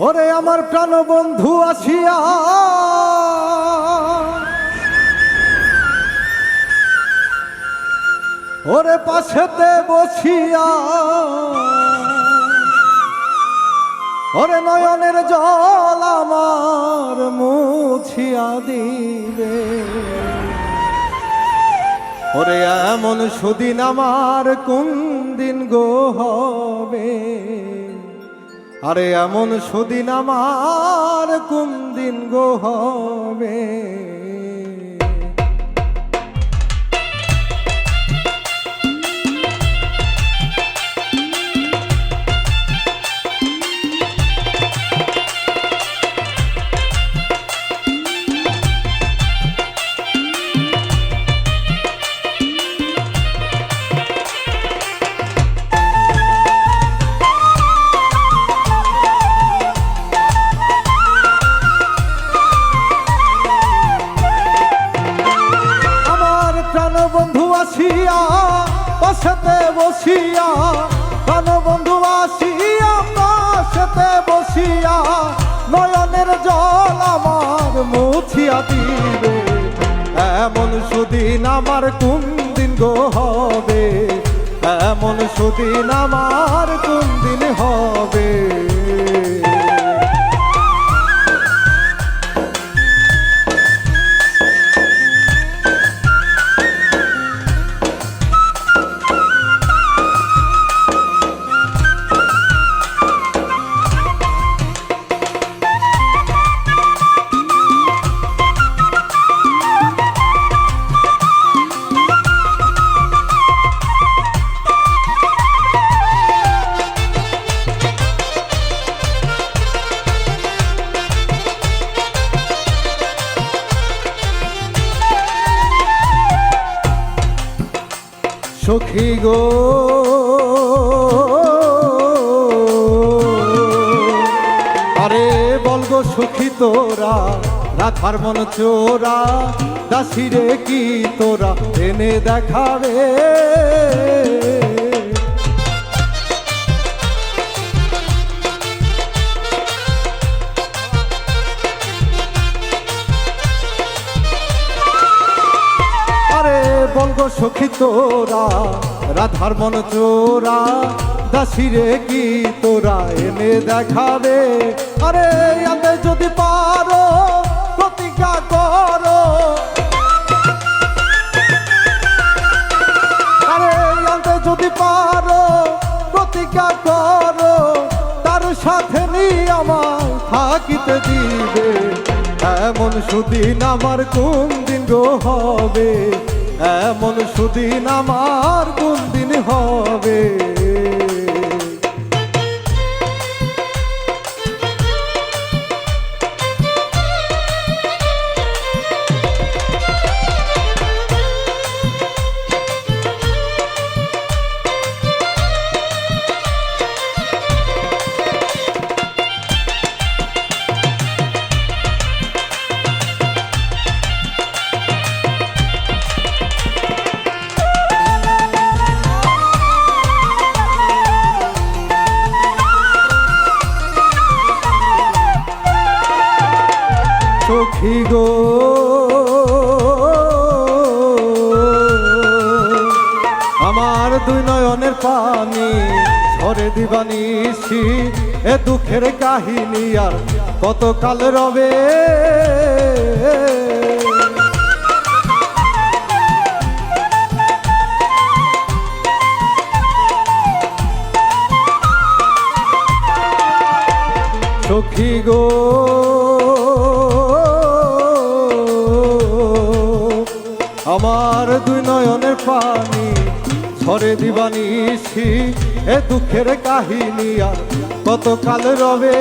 ওরে আমার প্রাণ বন্ধু আসিয়া ওরে পাশেতে বসিয়া ওরে নয়নের জল আমার মুছিয়া দিবে। ওরে এমন সুদিন আমার কোন দিন গো হবে, আরে এমন সুদিন আমার কোন দিন গো হবে। বন্ধু আসিয়া পাশেতে বসিয়া, প্রাণ বন্ধু আসিয়া পাশেতে বসিয়া নয়নের জল আমার মুছিয়া দিবে। এমন সুদিন আমার কোন দিন গো হবে, এমন সুদিন আমার কোন দিন হবে। সখী গো আরে বল গো সখী তোরা রাখার মন চোরা, দাসিরে কি তোরা এনে দেখাবে। বলগো সখী তোরা রাধার মন চোরা, দাসিরে কি তোরা এনে দেখাবে। আরে আনতে যদি পারো প্রতিজ্ঞা করো, আরে আনতে যদি পারো প্রতিজ্ঞা করো, তার সাথে নিয়ে আমায় থাকিতে দিবে। এমন সুদিন আমার কোন দিন গো হবে, এমন সুদিন আমার কোন দিন হবে। সখী গো আমার দুই নয়নের পানি ঝরে দিবানিসি, এ দুঃখের কাহিনী আর কতকাল রবে। সখী গো আমার দুই নয়নের পানি ঝরে দিবানিসি, এ দুঃখের কাহিনী আর কতকাল রবে।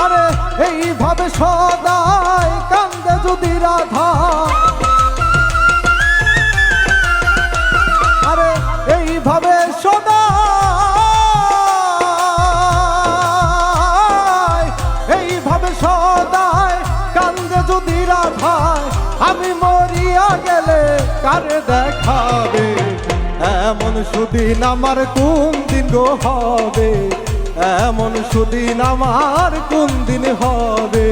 আরে এইভাবে সদাই কান্দে যদি রাধা, আরে এইভাবে সদাই, এইভাবে সদাই কান্দে যদি রাধা, আমি মরিয়া গেলে কারে দেখাবে। এমন সুদিন আমার কোন দিন গো হবে, এমন সুদিন আমার কোন দিন হবে।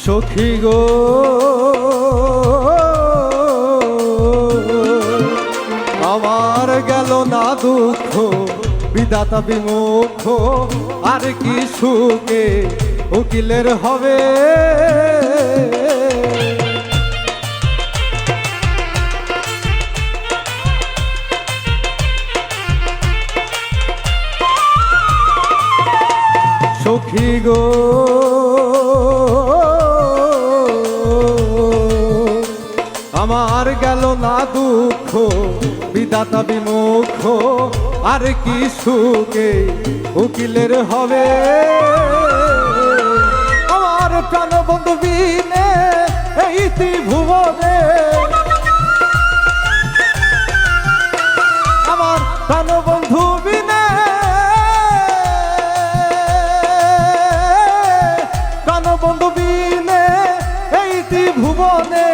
সখী গো আমার গেল না দুঃখ বিধাতা বিমুখ আর কি সুখে উকিলের হবে। সখী গো আমার গেল না দুঃখ বিধাতা বিমুখ আর কি সুখে উকিলের হবে। আমার প্রাণবন্ধু বিনে এই ত্রিভুবনে, আমার প্রাণবন্ধু বিনে, প্রাণবন্ধু বিনে এই ত্রিভুবনে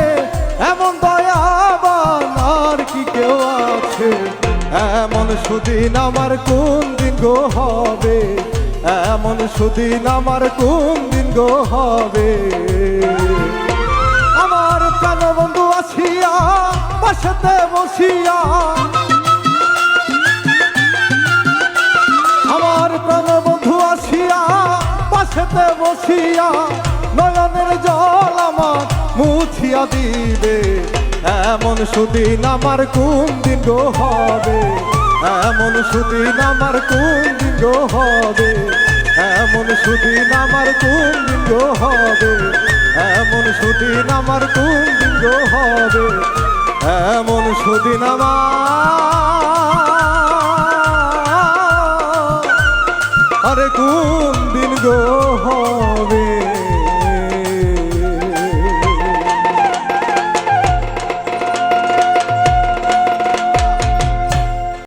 এমন দয়াবান আর কি কেউ আছে। এমন সুদিন আমার কোন দিন গো হবে, এমন সুদিন আমার কোন দিন গো হবে। আমার প্রাণবন্ধু আসিয়া পাশেতে বসিয়া, আমার প্রাণবন্ধু আসিয়া পাশেতে বসিয়া নয়নের জল আমার মুছিয়া দিবে। এমন সুদিন আমার কোন দিন গো হবে, এমন সুদিন আমার কোন দিন গো হবে, এমন সুদিন আমার কোন দিন গো হবে, এমন সুদিন আমার কোন দিন গো হবে, এমন সুদিন আমার আরে কোন দিন গো হবে।